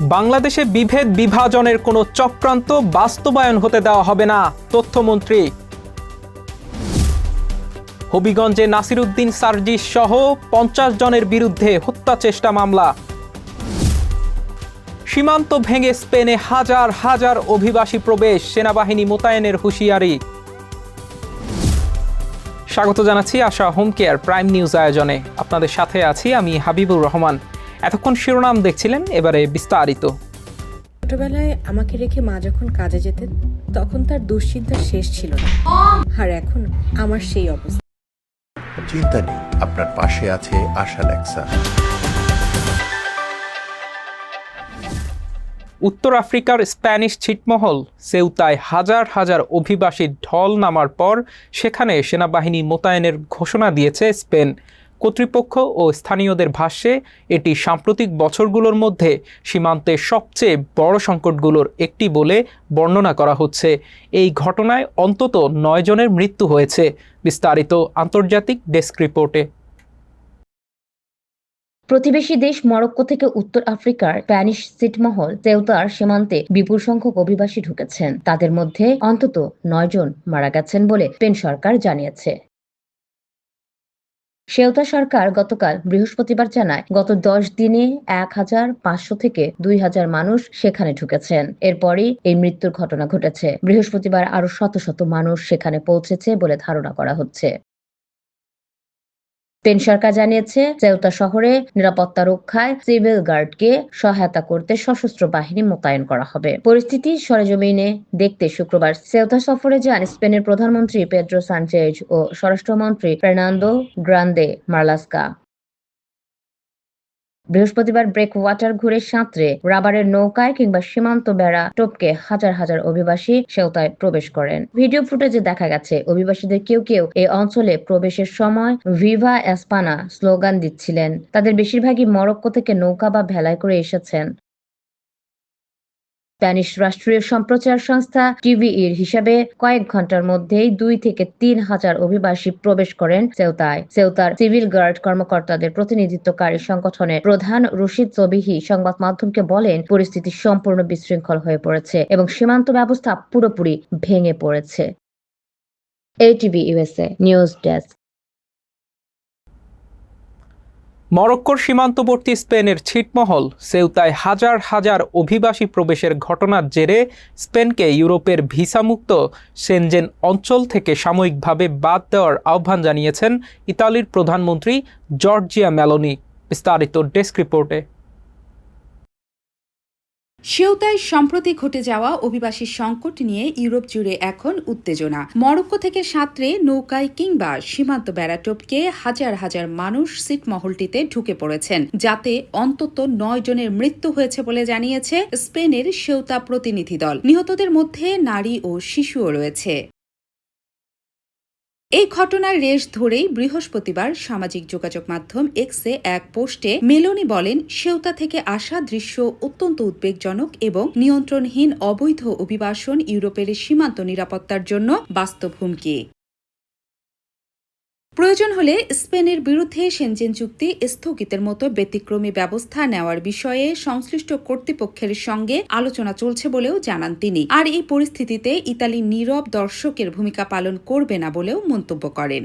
বাংলাদেশে বিভেদ বিভাজনের কোনো চক্রান্ত বাস্তবায়ন হতে দেওয়া হবে না, তথ্যমন্ত্রী। হবিগঞ্জে নাসিরউদ্দিন সার্জিস সহ 50 জনের বিরুদ্ধে হত্যা চেষ্টা মামলা। সীমান্ত ভেঙে স্পেনে হাজার হাজার অভিবাসী প্রবেশ, সেনাবাহিনী মোতায়েনের হুঁশিয়ারি। স্বাগত জানাচ্ছি আশা হোম কেয়ার প্রাইম নিউজ আয়োজনে। আপনাদের সাথে আছি আমি হাবিবুর রহমান। এতক্ষণ শিরোনাম দেখছিলেন, এবারে বিস্তারিত। ছোটবেলায় আমাকে রেখে মা যখন কাজে যেতেন তখন তার দুশ্চিন্তার শেষ ছিল না, আর এখন আমার সেই অবস্থা। চিন্তা নেই, আপনার পাশে আছে আশা লেক্সা। উত্তর আফ্রিকার স্প্যানিশ ছিটমহল সেউতায় হাজার হাজার অভিবাসীর ঢল নামার পর সেখানে সেনাবাহিনী মোতায়েনের ঘোষণা দিয়েছে স্পেন কর্তৃপক্ষ ও স্থানীয়দের ভাষ্যে এটি সাম্প্রতিক বছরগুলোর মধ্যে সীমান্তে সবচেয়ে বড় সংকটগুলোর একটি বলে বর্ণনা করা হচ্ছে। এই ঘটনায় অন্তত 9 জনের মৃত্যু হয়েছে। বিস্তারিত আন্তর্জাতিক ডেস্ক রিপোর্টে। প্রতিবেশী দেশ মরক্কো থেকে উত্তর আফ্রিকার স্প্যানিশ ছিটমহল সেউতার সীমান্তে বিপুল সংখ্যক অভিবাসী ঢুকেছেন। তাদের মধ্যে অন্তত 9 জন মারা গেছেন বলে স্পেন সরকার জানিয়েছে। সেউতা সরকার গতকাল বৃহস্পতিবার জানায়, গত 10 দিনে 1500 থেকে 2000 মানুষ সেখানে ঢুকেছেন। এরপরই এই মৃত্যুর ঘটনা ঘটেছে। বৃহস্পতিবার আরো শত শত মানুষ সেখানে পৌঁছেছে বলে ধারণা করা হচ্ছে। স্পেন সরকার জানিয়েছে, সেউতা শহরে নিরাপত্তা রক্ষায় সিভিল গার্ডকে সহায়তা করতে সশস্ত্র বাহিনী মোতায়েন করা হবে। পরিস্থিতি সরেজমিনে দেখতে শুক্রবার সেউতা সফরে যান স্পেনের প্রধানমন্ত্রী পেদ্রো সানচেজ ও স্বরাষ্ট্রমন্ত্রী ফার্নান্দো গ্রান্দে মার্লাস্কা। বৃহস্পতিবার ব্রেক ওয়াটার ঘুরে সাঁতরে, রাবারের নৌকায় কিংবা সীমান্ত বেড়া টপকে হাজার হাজার অভিবাসী সেউতায় প্রবেশ করেন। ভিডিও ফুটেজে দেখা গেছে, অভিবাসীদের কেউ কেউ এই অঞ্চলে প্রবেশের সময় ভিভা এসপানা স্লোগান দিচ্ছিলেন। তাদের বেশিরভাগই মরক্কো থেকে নৌকা বা ভেলায় করে এসেছেন। স্প্যানিশ রাষ্ট্রীয় সম্প্রচার সংস্থা টিভিইর হিসাবে কয়েক ঘন্টার মধ্যেই 2 থেকে 3 হাজার অভিবাসী প্রবেশ করেন সেউতায়। সেউতার সিভিল গার্ড কর্মকর্তাদের প্রতিনিধিত্বকারী সংগঠনের প্রধান রশিদ সবিহি সংবাদ মাধ্যমকে বলেন, পরিস্থিতি সম্পূর্ণ বিশৃঙ্খল হয়ে পড়েছে এবং সীমান্ত ব্যবস্থা পুরোপুরি ভেঙে পড়েছে। ATV USA news desk. মরক্কোর সীমান্তবর্তী স্পেনের ছিটমহল সেউতায় হাজার হাজার অভিবাসী প্রবেশের ঘটনার জেরে স্পেনকে ইউরোপের ভিসামুক্ত সেনজেন অঞ্চল থেকে সাময়িকভাবে বাদ দেওয়ার আহ্বান জানিয়েছেন ইতালির প্রধানমন্ত্রী জর্জিয়া মেলোনি। বিস্তারিত ডেস্ক রিপোর্টে। সেউতায় সম্প্রতি ঘটে যাওয়া অভিবাসী সংকট নিয়ে ইউরোপ জুড়ে এখন উত্তেজনা। মরক্কো থেকে সাঁতরে নৌকায় কিংবা সীমান্ত বেড়া টপকে হাজার হাজার মানুষ ছিটমহলটিতে ঢুকে পড়েছেন, যাতে অন্তত 9 জনের মৃত্যু হয়েছে বলে জানিয়েছে স্পেনের সেউতা প্রতিনিধি দল। নিহতদের মধ্যে নারী ও শিশুও রয়েছে। এই ঘটনার রেশ ধরেই বৃহস্পতিবার সামাজিক যোগাযোগ মাধ্যম এক্সে এক পোস্টে মেলোনি বলেন, সেউতা থেকে আসা দৃশ্য অত্যন্ত উদ্বেগজনক এবং নিয়ন্ত্রণহীন অবৈধ অভিবাসন ইউরোপের সীমান্ত নিরাপত্তার জন্য বাস্তব হুমকি। প্রয়োজন হলে স্পেনের বিরুদ্ধে সেনজেন চুক্তি স্থগিতের মতো ব্যতিক্রমী ব্যবস্থা নেওয়ার বিষয়ে সংশ্লিষ্ট কর্তৃপক্ষের সঙ্গে আলোচনা চলছে বলেও জানান তিনি। আর এই পরিস্থিতিতে ইতালি নীরব দর্শকের ভূমিকা পালন করবে না বলেও মন্তব্য করেন।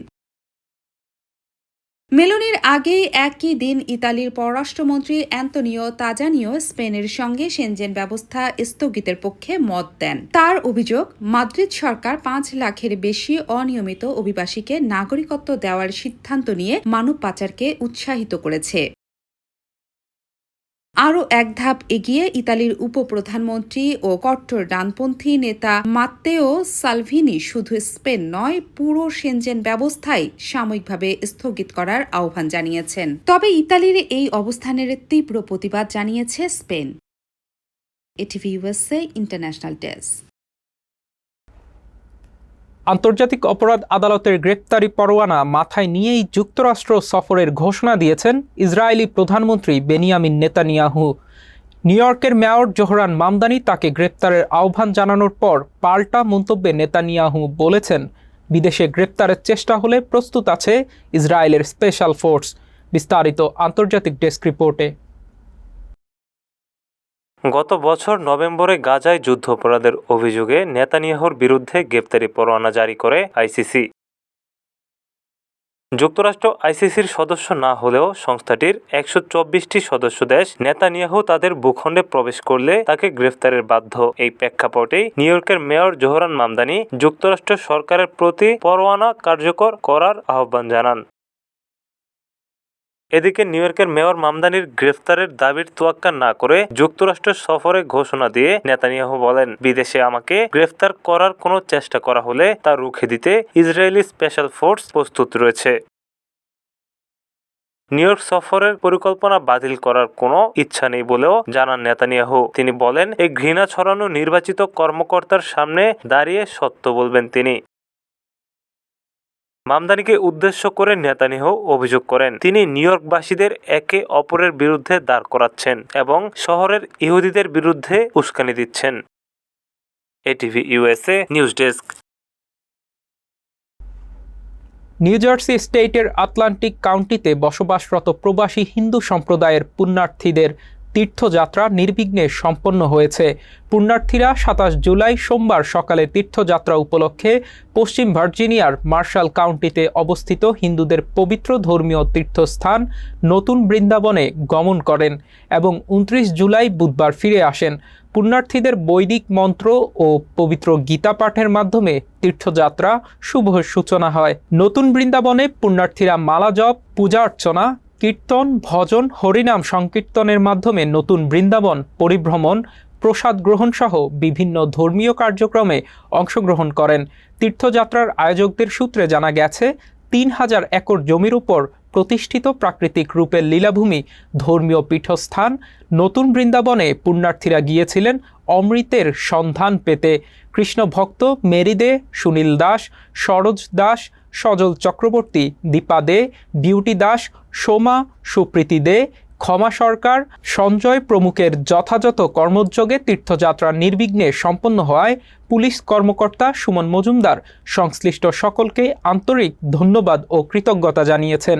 মেলোনির আগেই একই দিন ইতালির পররাষ্ট্রমন্ত্রী অ্যান্তনিও তাজানিও স্পেনের সঙ্গে সেনজেন ব্যবস্থা স্থগিতের পক্ষে মত দেন। তার অভিযোগ, মাদ্রিদ সরকার 5 লাখের বেশি অনিয়মিত অভিবাসীকে নাগরিকত্ব দেওয়ার সিদ্ধান্ত নিয়ে মানব পাচারকে উৎসাহিত করেছে। আরও এক ধাপ এগিয়ে ইতালির উপপ্রধানমন্ত্রী ও কট্টর ডানপন্থী নেতা মাত্তেও সালভিনি শুধু স্পেন নয়, পুরো সেনজেন ব্যবস্থাই সাময়িকভাবে স্থগিত করার আহ্বান জানিয়েছেন। তবে ইতালির এই অবস্থানের তীব্র প্রতিবাদ জানিয়েছে Spain. ATV USA international desk. আন্তর্জাতিক অপরাধ আদালতের গ্রেপ্তারি পরোয়ানা মাথায় নিয়েই যুক্তরাষ্ট্র সফরের ঘোষণা দিয়েছেন ইসরায়েলি প্রধানমন্ত্রী বেনিয়ামিন নেতানিয়াহু। নিউ ইয়র্কের মেয়র জোহরান মামদানি তাকে গ্রেপ্তারের আহ্বান জানানোর পর পাল্টা মন্তব্যে নেতানিয়াহু বলেছেন, বিদেশে গ্রেপ্তারের চেষ্টা হলে প্রস্তুত আছে ইসরায়েলের স্পেশাল ফোর্স। বিস্তারিত আন্তর্জাতিক ডেস্ক রিপোর্টে। গত বছর নভেম্বরে গাজায় যুদ্ধাপরাধের অভিযোগে নেতানিয়াহুর বিরুদ্ধে গ্রেপ্তারি পরোয়ানা জারি করে আইসিসি। যুক্তরাষ্ট্র আইসিসির সদস্য না হলেও সংস্থাটির 124টি সদস্য দেশ নেতানিয়াহু তাদের ভূখণ্ডে প্রবেশ করলে তাকে গ্রেফতারের বাধ্য। এই প্রেক্ষাপটেই নিউ ইয়র্কের মেয়র জোহরান মামদানি যুক্তরাষ্ট্র সরকারের প্রতি পরোয়ানা কার্যকর করার আহ্বান জানান। এদিকে নিউ ইয়র্কের মেয়র মামদানির গ্রেফতারের দাবির তোয়াক্কা না করে যুক্তরাষ্ট্র সফরে ঘোষণা দিয়ে নেতানিয়াহু বলেন, বিদেশে আমাকে গ্রেফতার করার কোনো চেষ্টা করা হলে তা রুখে দিতে ইসরায়েলি স্পেশাল ফোর্স প্রস্তুত রয়েছে। নিউ ইয়র্ক সফরের পরিকল্পনা বাতিল করার কোনো ইচ্ছা নেই বলেও জানান নেতানিয়াহু। তিনি বলেন, এই ঘৃণা ছড়ানো নির্বাচিত কর্মকর্তার সামনে দাঁড়িয়ে সত্য বলবেন তিনি। মামদানিকে উদ্দেশ্য করে নেতানিয়াহু অভিযোগ করেন, তিনি নিউ ইয়র্কবাসীদের একে অপরের বিরুদ্ধে দাঁড় করাচ্ছেন এবং শহরের ইহুদিদের বিরুদ্ধে উস্কানি দিচ্ছেন। ATV USA news desk. New jersey স্টেটের আটলান্টিক কাউন্টিতে বসবাসরত প্রবাসী হিন্দু সম্প্রদায়ের পুণ্যার্থীদের তীর্থযাত্রা নির্বিঘ্নে সম্পন্ন হয়েছে। পুণ্যার্থীরা 27 জুলাই সোমবার সকালে তীর্থযাত্রা উপলক্ষে পশ্চিম ভার্জিনিয়ার মার্শাল কাউন্টিতে অবস্থিত হিন্দুদের পবিত্র ধর্মীয় তীর্থস্থান নতুন বৃন্দাবনে গমন করেন এবং 29 জুলাই বুধবার ফিরে আসেন। পুণ্যার্থীদের বৈদিক মন্ত্র ও পবিত্র গীতা পাঠের মাধ্যমে তীর্থযাত্রা শুভ সূচনা হয়। নতুন বৃন্দাবনে পুণ্যার্থীরা মালা জপ, পূজা অর্চনা, কীর্তন, ভজন, হরিনাম সংকীর্তনের মাধ্যমে নতুন বৃন্দাবন পরিভ্রমণ, প্রসাদ গ্রহণ সহ বিভিন্ন ধর্মীয় কার্যক্রমে অংশগ্রহণ করেন। তীর্থযাত্রার আয়োজকদের সূত্রে জানা গেছে, 3000 একর জমির উপর প্রতিষ্ঠিত প্রাকৃতিক রূপের লীলাভূমি ধর্মীয় পীঠস্থান নতুন বৃন্দাবনে পুণ্যার্থীরা গিয়েছিলেন অমৃতের সন্ধান পেতে। কৃষ্ণ ভক্ত মেরি দে, সুনীল দাস, সরোজ দাস, সজল চক্রবর্তী, দীপা দে, বিউটি দাস, সোমা, সুপ্রীতি দে, ক্ষমা সরকার, সঞ্জয় প্রমুখের যথাযথ কর্মোদ্যোগে তীর্থযাত্রা নির্বিঘ্নে সম্পন্ন হওয়ায় পুলিশ কর্মকর্তা সুমন মজুমদার সংশ্লিষ্ট সকলকে আন্তরিক ধন্যবাদ ও কৃতজ্ঞতা জানিয়েছেন।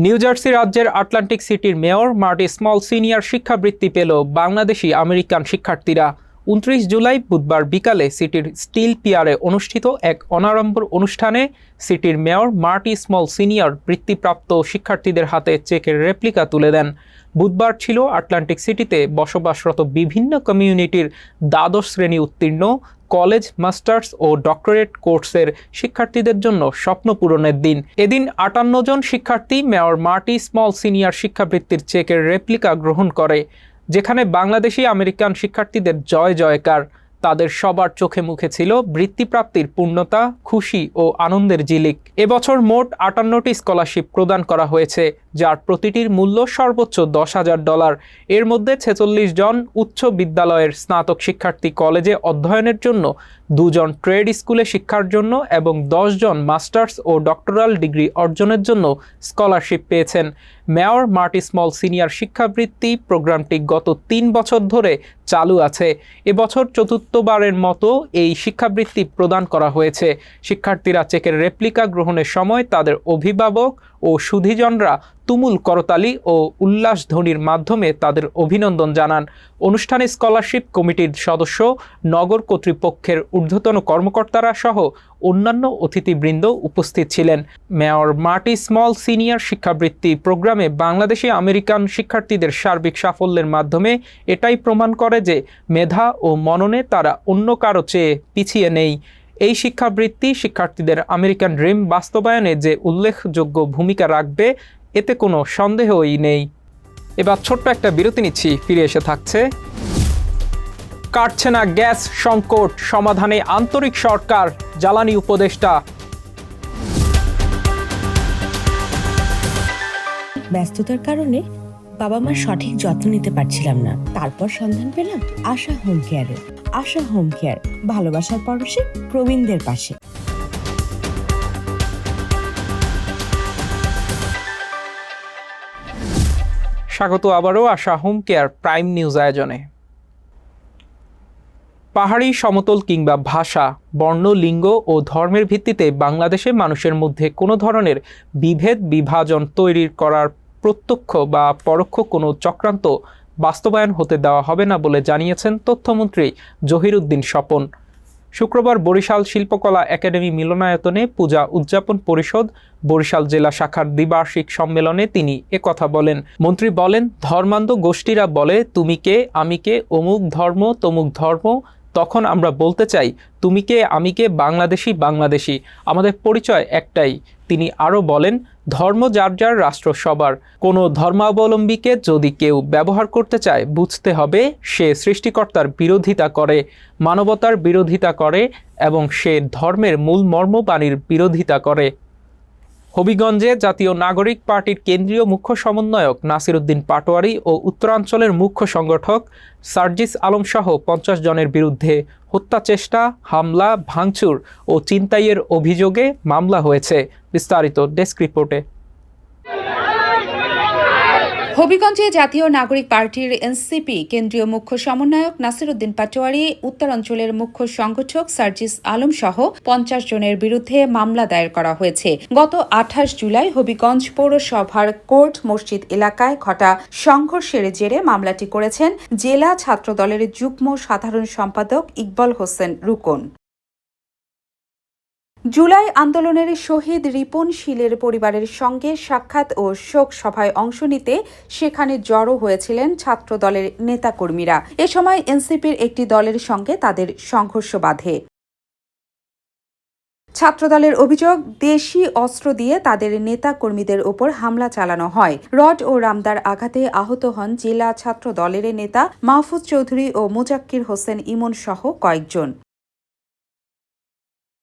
নিউ জার্সি রাজ্যের আটলান্টিক সিটির মেয়র মার্টি স্মল সিনিয়র শিক্ষাবৃত্তি পেল বাংলাদেশি আমেরিকান শিক্ষার্থীরা। 29 জুলাই বুধবার বিকালে সিটির স্টিল পিয়ারে অনুষ্ঠিত এক অনাড়ম্বর অনুষ্ঠানে সিটির মেয়র মার্টি স্মল সিনিয়র বৃত্তিপ্রাপ্ত শিক্ষার্থীদের হাতে চেকের রেপ্লিকা তুলে দেন। বুধবার ছিল আটলান্টিক সিটিতে বসবাসরত বিভিন্ন কমিউনিটির দ্বাদশ শ্রেণী উত্তীর্ণ, কলেজ, মাস্টার্স ও ডক্টরেট কোর্সের শিক্ষার্থীদের জন্য স্বপ্ন পূরণের দিন। এদিন 58 জন শিক্ষার্থী মেয়র মার্টি স্মল সিনিয়র শিক্ষাবৃত্তির চেকের রেপ্লিকা গ্রহণ করে, যেখানে বাংলাদেশি আমেরিকান শিক্ষার্থীদের জয় জয়কার। তাদের সবার চোখে মুখে ছিল বৃত্তিপ্রাপ্তির পূর্ণতা, খুশি ও আনন্দের ঝিলিক। এবছর মোট 58টি স্কলারশিপ প্রদান করা হয়েছে, যার প্রতিটির মূল্য সর্বোচ্চ $10,000। এর মধ্যে 46 জন উচ্চ বিদ্যালয়ের স্নাতক শিক্ষার্থী কলেজে অধ্যয়নের জন্য, 2 জন ট্রেড স্কুলে শিক্ষার জন্য এবং 10 জন মাস্টার্স ও ডক্টরাল ডিগ্রি অর্জনের জন্য স্কলারশিপ পেয়েছেন। মেয়র মার্টি স্মল সিনিয়র শিক্ষাবৃত্তি প্রোগ্রামটি গত 3 বছর ধরে চালু আছে। এবছর চতুর্থবারের মতো এই শিক্ষাবৃত্তি প্রদান করা হয়েছে। শিক্ষার্থীরা চেকের রেপ্লিকা গ্রহণের সময় তাদের অভিভাবক ও সুধীজনরা তুমুল করতালি ও উল্লাসধ্বনির মাধ্যমে তাদের অভিনন্দন জানান। অনুষ্ঠানে স্কলারশিপ কমিটির সদস্য, নগর কর্তৃপক্ষের ঊর্ধ্বতন কর্মকর্তারা সহ অন্যান্য অতিথিবৃন্দ উপস্থিত ছিলেন। মেয়র মার্টি স্মল সিনিয়র শিক্ষাবৃত্তি প্রোগ্রামে বাংলাদেশি আমেরিকান শিক্ষার্থীদের সার্বিক সাফল্যের মাধ্যমে এটাই প্রমাণ করে যে মেধা ও মননে তারা অন্য কারো চেয়ে পিছিয়ে নেই। এই শিক্ষাবৃত্তি শিক্ষার্থীদের আমেরিকান ড্রিম বাস্তবায়নে যে উল্লেখযোগ্য ভূমিকা রাখবে, এতে কোনো সন্দেহই নেই। এবার ছোট্ট একটা বিরতি নিচ্ছি, ফিরে এসে থাকছে। কাটছে না গ্যাস সংকট, সমাধানে আন্তরিক সরকার, জ্বালানি উপদেষ্টা। ব্যস্ততার কারণে বাবা মার সঠিক যত্ন নিতে পারছিলাম না। তারপর সন্ধান পেলাম আশা হোম কেয়ারে। আশা হোম কেয়ার, ভালোবাসার পরশে প্রবীণদের পাশে। স্বাগত আবারও আশা হোম কেয়ার প্রাইম নিউজ আয়োজনে। পাহাড়ি, সমতল কিংবা ভাষা, বর্ণ, লিঙ্গ ও ধর্মের ভিত্তিতে বাংলাদেশে মানুষের মধ্যে কোনো ধরনের বিভেদ বিভাজন তৈরি করার প্রত্যক্ষ বা পরোক্ষ কোনো চক্রান্ত বাস্তবায়ন হতে দেওয়া হবে না বলে জানিয়েছেন তথ্যমন্ত্রী জহিরুদ্দিন স্বপন। শুক্রবার বরিশাল শিল্পকলা একাডেমি মিলনায়তনে পূজা উদযাপন পরিষদ বরিশাল জেলা শাখার দ্বিবার্ষিক সম্মেলনে তিনি একথা বলেন। মন্ত্রী বলেন, ধর্মান্ধ গোষ্ঠীরা বলে তুমি কে আমি কে, অমুক ধর্ম তমুক ধর্ম। তখন আমরা বলতে চাই তুমি কে আমি কে, বাংলাদেশি বাংলাদেশি, আমাদের পরিচয় একটাই। তিনি আরও বলেন, ধর্ম যার যার, রাষ্ট্র সবার। কোনো ধর্মাবলম্বীকে যদি কেউ ব্যবহার করতে চায় বুঝতে হবে সে সৃষ্টিকর্তার বিরোধিতা করে, মানবতার বিরোধিতা করে এবং সে ধর্মের মূল মর্মবাণীর বিরোধিতা করে। হবিগঞ্জে জাতীয় নাগরিক পার্টির কেন্দ্রীয় মুখ্য সমন্বয়ক নাসির উদ্দিন পাটোয়ারি ও উত্তরাঞ্চলের মুখ্য সংগঠক সার্জিস আলম সহ 50 জনের বিরুদ্ধে হত্যা চেষ্টা, হামলা, ভাঙচুর ও ছিনতাইয়ের অভিযোগে মামলা হয়েছে। বিস্তারিত ডেস্ক রিপোর্টে। হবিগঞ্জে জাতীয় নাগরিক পার্টির এনসিপি কেন্দ্রীয় মুখ্য সমন্বয়ক নাসির উদ্দিন পাটোয়ারি, উত্তরাঞ্চলের মুখ্য সংগঠক সার্জিস আলম সহ 50 জনের বিরুদ্ধে মামলা দায়ের করা হয়েছে। গত 28 জুলাই হবিগঞ্জ পৌরসভার কোর্ট মসজিদ এলাকায় ঘটা সংঘর্ষের জেরে মামলাটি করেছেন জেলা ছাত্রদলের যুগ্ম সাধারণ সম্পাদক ইকবাল হোসেন রুকন। জুলাই আন্দোলনের শহীদ রিপন শীলের পরিবারের সঙ্গে সাক্ষাৎ ও শোক সভায় অংশ নিতে সেখানে জড়ো হয়েছিলেন ছাত্রদলের নেতাকর্মীরা। এ সময় এনসিপির একটি দলের সঙ্গে তাদের সংঘর্ষ বাধে। ছাত্রদলের অভিযোগ, দেশি অস্ত্র দিয়ে তাদের নেতা কর্মীদের ওপর হামলা চালানো হয়। রড ও রামদার আঘাতে আহত হন জেলা ছাত্র দলের নেতা মাহফুজ চৌধুরী ও মুজাক্কির হোসেন ইমন সহ কয়েকজন।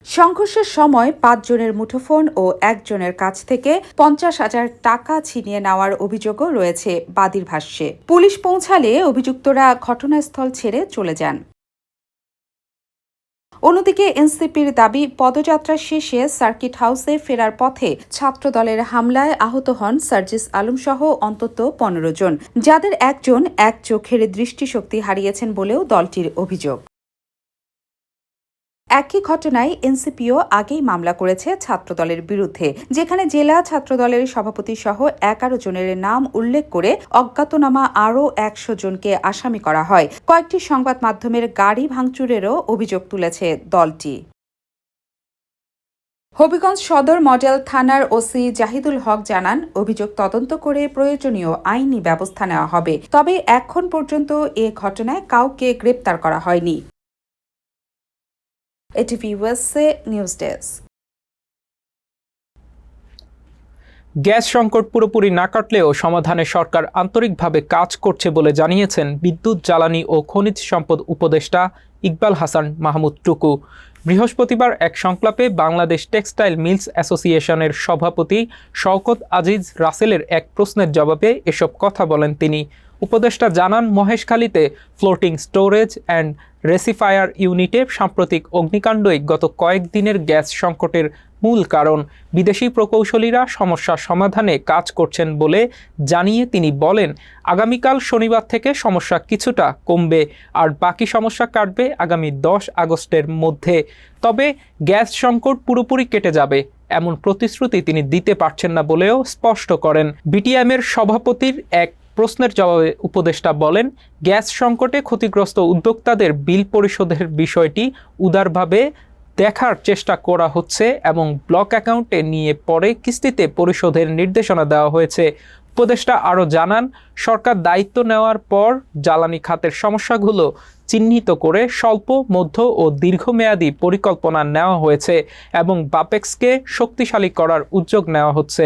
সংঘর্ষের সময় 5 জনের মুঠোফোন ও 1 জনের কাছ থেকে 50,000 টাকা ছিনিয়ে নেওয়ার অভিযোগও রয়েছে বাদীর ভাষ্যে। পুলিশ পৌঁছালে অভিযুক্তরা ঘটনাস্থল ছেড়ে চলে যান। অন্যদিকে এনসিপির দাবি, পদযাত্রা শেষে সার্কিট হাউসে ফেরার পথে ছাত্রদলের হামলায় আহত হন সার্জিস আলম সহ অন্তত 15 জন, যাদের একজন এক চোখের দৃষ্টিশক্তি হারিয়েছেন বলেও দলটির অভিযোগ। একই ঘটনায় এনসিপিও আগেই মামলা করেছে ছাত্রদলের বিরুদ্ধে, যেখানে জেলা ছাত্রদলের সভাপতি সহ 11 জনের নাম উল্লেখ করে অজ্ঞাতনামা আরও 100 জনকে আসামি করা হয়। কয়েকটি সংবাদ মাধ্যমের গাড়ি ভাঙচুরেরও অভিযোগ তুলেছে দলটি। হবিগঞ্জ সদর মডেল থানার ওসি জাহিদুল হক জানান, অভিযোগ তদন্ত করে প্রয়োজনীয় আইনি ব্যবস্থা নেওয়া হবে। তবে এখন পর্যন্ত এ ঘটনায় কাউকে গ্রেপ্তার করা হয়নি। এটিভি ওয়েস্টে নিউজ ডেস্ক। গ্যাস সংকট পুরোপুরি না কাটলেও সমাধানে সরকার আন্তরিকভাবে কাজ করছে বলে জানিয়েছেন বিদ্যুৎ, জ্বালানি ও খনিজ সম্পদ উপদেষ্টা ইকবাল হাসান মাহমুদ টুকু। বৃহস্পতিবার এক সংলাপে বাংলাদেশ টেক্সটাইল মিলস অ্যাসোসিয়েশনের সভাপতি শওকত আজিজ রাসেলের এক প্রশ্নের জবাবে এসব কথা বলেন তিনি। উপদেষ্টা জানান, মহেশখালীতে ফ্লোটিং স্টোরেজ অ্যান্ড রেসিফায়ার ইউনিটে সাম্প্রতিক অগ্নিকাণ্ডই গত কয়েকদিনের গ্যাস সংকটের মূল কারণ। বিদেশি প্রকৌশলীরা সমস্যা সমাধানে কাজ করছেন বলে জানিয়ে তিনি বলেন, আগামীকাল শনিবার থেকে সমস্যা কিছুটা কমবে আর বাকি সমস্যা কাটবে আগামী 10 আগস্টের মধ্যে। তবে গ্যাস সংকট পুরোপুরি কেটে যাবে এমন প্রতিশ্রুতি তিনি দিতে পারছেন না বলেও স্পষ্ট করেন। বিটিএমের সভাপতির এক প্রশ্নের জবাবে উপদেষ্টা বলেন, গ্যাস সংকটে ক্ষতিগ্রস্ত উদ্যোক্তাদের বিল পরিশোধের বিষয়টি উদারভাবে দেখার চেষ্টা করা হচ্ছে এবং ব্লক অ্যাকাউন্টে নিয়ে পরে কিস্তিতে পরিশোধের নির্দেশনা দেওয়া হয়েছে। উপদেষ্টা আরও জানান, সরকার দায়িত্ব নেওয়ার পর জ্বালানি খাতের সমস্যাগুলো চিহ্নিত করে স্বল্প, মধ্য ও দীর্ঘমেয়াদী পরিকল্পনা নেওয়া হয়েছে এবং বাপেক্সকে শক্তিশালী করার উদ্যোগ নেওয়া হচ্ছে।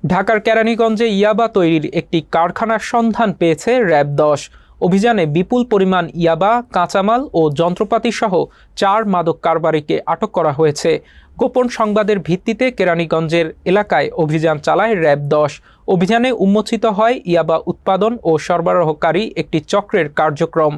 ঢাকার কেরানীগঞ্জে ইয়াবা তৈরির একটি কারখানার সন্ধান পেয়েছে র্যাব 10। অভিযানে বিপুল পরিমাণ ইয়াবা, কাঁচামাল ও যন্ত্রপাতি সহ 4 মাদক কারবারিকে আটক করা হয়েছে। গোপন সংবাদের ভিত্তিতে কেরানীগঞ্জের এলাকায় অভিযান চালায় র্যাব 10। অভিযানে উন্মোচিত হয় ইয়াবা উৎপাদন ও সরবরাহকারী একটি চক্রের কার্যক্রম।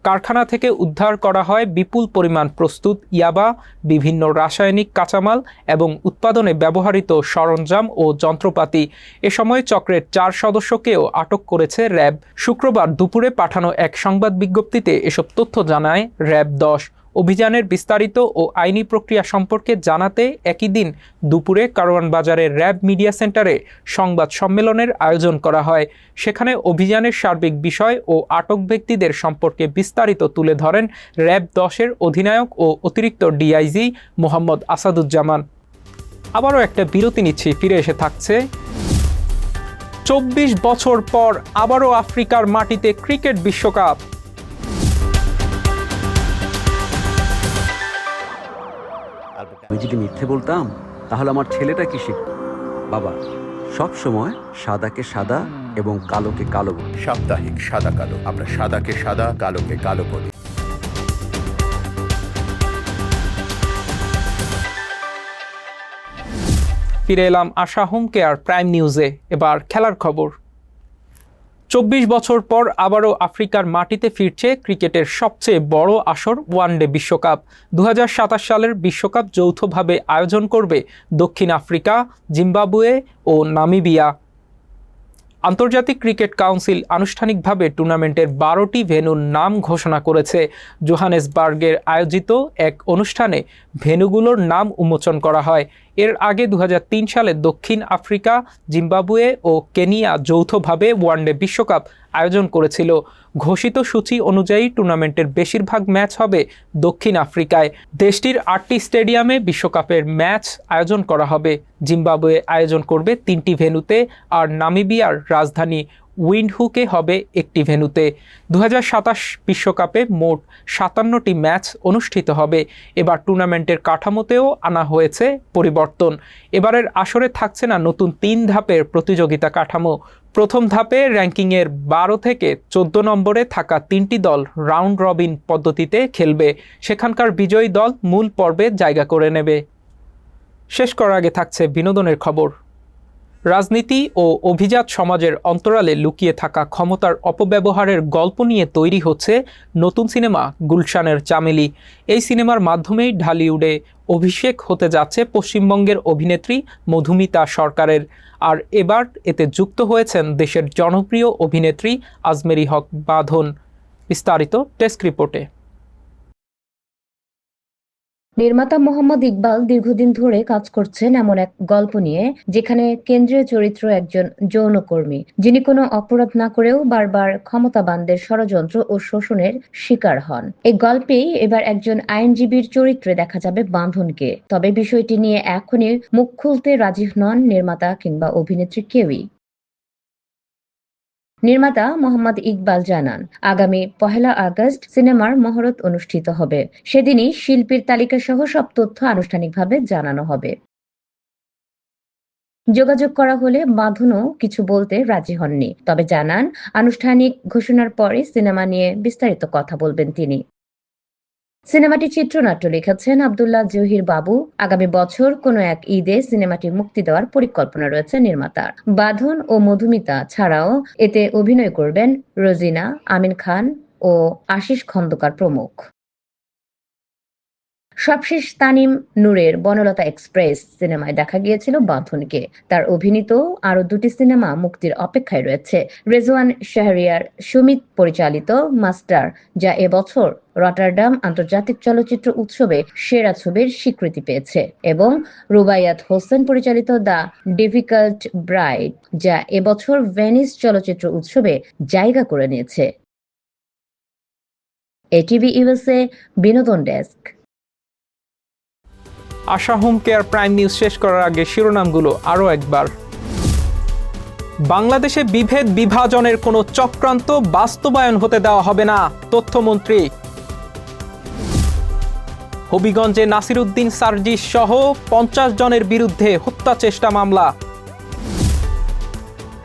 কারখানা থেকে উদ্ধার করা হয় বিপুল পরিমাণ প্রস্তুত ইয়াবা, বিভিন্ন রাসায়নিক কাঁচামাল এবং উৎপাদনে ব্যবহৃত সরঞ্জাম ও যন্ত্রপাতি। এ সময় চক্রের 4 সদস্যকেও আটক করেছে র্যাব। শুক্রবার দুপুরে পাঠানো এক সংবাদ বিজ্ঞপ্তিতে এসব তথ্য জানায় র্যাব 10। অভিযানের বিস্তারিত ও আইনি প্রক্রিয়া সম্পর্কে জানাতে একই দিন দুপুরে কারওয়ান বাজারের র্যাব মিডিয়া সেন্টারে সংবাদ সম্মেলনের আয়োজন করা হয়। সেখানে অভিযানের সার্বিক বিষয় ও আটক ব্যক্তিদের সম্পর্কে বিস্তারিত তুলে ধরেন র্যাব 10-এর অধিনায়ক ও অতিরিক্ত ডিআইজি মোহাম্মদ আসাদুজ্জামান। আবারও একটা বিরতি নিচ্ছি, ফিরে এসে থাকছে। 24 বছর পর আবারও আফ্রিকার মাটিতে ক্রিকেট বিশ্বকাপ। আমি যদি মিথ্যে বলতাম তাহলে আমার ছেলেটা কি শিখত? বাবা সব সময় সাদাকে সাদা এবং কালোকে কালো বলি। সাপ্তাহিক সাদা কালো, আমরা সাদাকে সাদা, কালোকে কালো বলি। ফিরে এলাম আশা হোম কেয়ার প্রাইম নিউজে। এবার খেলার খবর। 24 বছর পর আবারও আফ্রিকার মাটিতে ফিরছে ক্রিকেটের সবচেয়ে বড় আসর ওয়ানডে বিশ্বকাপ। 2027 সালের বিশ্বকাপ যৌথভাবে আয়োজন করবে দক্ষিণ আফ্রিকা, জিম্বাবুয়ে ও নামিবিয়া। আন্তর্জাতিক ক্রিকেট কাউন্সিল আনুষ্ঠানিকভাবে টুর্নামেন্টের 12টি ভেন্যুর নাম ঘোষণা করেছে। জোহানেসবার্গের আয়োজিত এক অনুষ্ঠানে ভেন্যুগুলোর নাম উন্মোচন করা হয়। এর আগে 2003 সালে দক্ষিণ আফ্রিকা, জিম্বাবুয়ে ও কেনিয়া যৌথভাবে ওয়ানডে বিশ্বকাপ আয়োজন করেছিল। ঘোষিত সূচি অনুযায়ী টুর্নামেন্টের বেশিরভাগ ম্যাচ হবে দক্ষিণ আফ্রিকায়। দেশটির 8টি স্টেডিয়ামে বিশ্বকাপের ম্যাচ আয়োজন করা হবে। জিম্বাবুয়ে আয়োজন করবে 3টি ভেন্যুতে, আর নামিবিয়ার রাজধানী উইন্ডহুকে হবে একটি ভেন্যুতে। 2027 বিশ্বকাপে মোট 57টি ম্যাচ অনুষ্ঠিত হবে। এবার টুর্নামেন্টের কাঠামোতেও আনা হয়েছে পরিবর্তন। এবারের আসরে থাকছে না নতুন 3 ধাপের প্রতিযোগিতা কাঠামো। প্রথম ধাপে র্যাঙ্কিংয়ের 12 থেকে 14 নম্বরে থাকা 3টি দল রাউন্ড রবিন পদ্ধতিতে খেলবে। সেখানকার বিজয়ী দল মূল পর্বে জায়গা করে নেবে। শেষ করার আগে থাকছে বিনোদনের খবর। রাজনীতি ও অভিজাত সমাজের অন্তরালে লুকিয়ে থাকা ক্ষমতার অপব্যবহারের গল্প নিয়ে তৈরি হচ্ছে নতুন সিনেমা গুলশানের চামেলি। এই সিনেমার মাধ্যমেই ঢালিউডে অভিষেক হতে যাচ্ছে পশ্চিমবঙ্গের অভিনেত্রী মধুমিতা সরকারের। আর এবার এতে যুক্ত হয়েছেন দেশের জনপ্রিয় অভিনেত্রী আজমেরি হক বাঁধন। বিস্তারিত ডেস্ক রিপোর্টে। নির্মাতা মোহাম্মদ ইকবাল দীর্ঘদিন ধরে কাজ করছেন এমন এক গল্প নিয়ে, যেখানে কেন্দ্রীয় চরিত্র একজন যৌনকর্মী, যিনি কোনো অপরাধ না করেও বারবার ক্ষমতাবানদের ষড়যন্ত্র ও শোষণের শিকার হন। এই গল্পেই এবার একজন আইনজীবীর চরিত্রে দেখা যাবে বাঁধনকে। তবে বিষয়টি নিয়ে এখনই মুখ খুলতে রাজি নন নির্মাতা কিংবা অভিনেত্রী কেউই। নির্মাতা মোহাম্মদ ইকবাল জানান, আগামী 1 আগস্ট সিনেমার মহরত অনুষ্ঠিত হবে। সেদিনই শিল্পীর তালিকা সহ সব তথ্য আনুষ্ঠানিকভাবে জানানো হবে। যোগাযোগ করা হলে বাঁধনও কিছু বলতে রাজি হননি, তবে জানান আনুষ্ঠানিক ঘোষণার পরে সিনেমা নিয়ে বিস্তারিত কথা বলবেন তিনি। সিনেমাটি চিত্রনাট্য লিখেছেন আব্দুল্লাহ জহির বাবু। আগামী বছর কোনো এক ঈদে সিনেমাটি মুক্তি দেওয়ার পরিকল্পনা রয়েছে নির্মাতার। বাঁধন ও মধুমিতা ছাড়াও এতে অভিনয় করবেন রোজিনা, আমিন খান ও আশিস খন্দকার প্রমুখ। সবশেষ তানিম নূরের বনলতা এক্সপ্রেস সিনেমায় দেখা গিয়েছিল বাঁধনকে। তার অভিনীত আরো 2টি সিনেমা মুক্তির অপেক্ষায় রয়েছে। রেজওয়ান শাহরিয়ার সুমিত পরিচালিত মাস্টার, যা এবছর রটারডাম আন্তর্জাতিক চলচ্চিত্র উৎসবে সেরা ছবির স্বীকৃতি পেয়েছে, এবং রুবাইয়াত হোসেন পরিচালিত দ্য ডিফিকাল্ট ব্রাইড, যা এবছর ভেনিস চলচ্চিত্র উৎসবে জায়গা করে নিয়েছে। এটিভি ইউএসএ বিনোদন ডেস্ক। আশা হোম কেয়ার প্রাইম নিউজ শেষ করার আগে শিরোনামগুলো আরও একবার। বাংলাদেশে বিভেদ বিভাজনের কোনো চক্রান্ত বাস্তবায়ন হতে দেওয়া হবে না, তথ্যমন্ত্রী। হবিগঞ্জে নাসিরউদ্দিন সার্জিস সহ 50 জনের বিরুদ্ধে হত্যা চেষ্টা মামলা।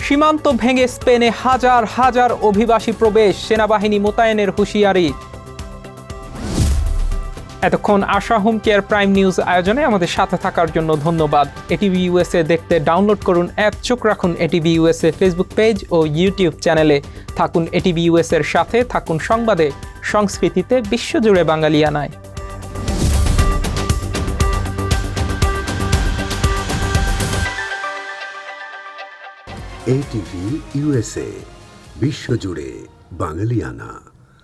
সীমান্ত ভেঙে স্পেনে হাজার হাজার অভিবাসী প্রবেশ, সেনাবাহিনী মোতায়েনের হুঁশিয়ারি। এতক্ষণ আশা হোম কেয়ার প্রাইম নিউজ আয়োজনে আমাদের সাথে থাকার জন্য ধন্যবাদ। এটিভি ইউএসএ দেখতে ডাউনলোড করুন অ্যাপ, চোখ রাখুন এটিভি ইউএসএ ফেসবুক পেজ ও ইউটিউব চ্যানেলে। থাকুন এটিভি ইউএসএর সাথে, থাকুন সংবাদে, সংস্কৃতিতে, বিশ্বজুড়ে বাঙালিয়ানায়। এটিভি ইউএসএ, বিশ্বজুড়ে বাঙালিয়ানা।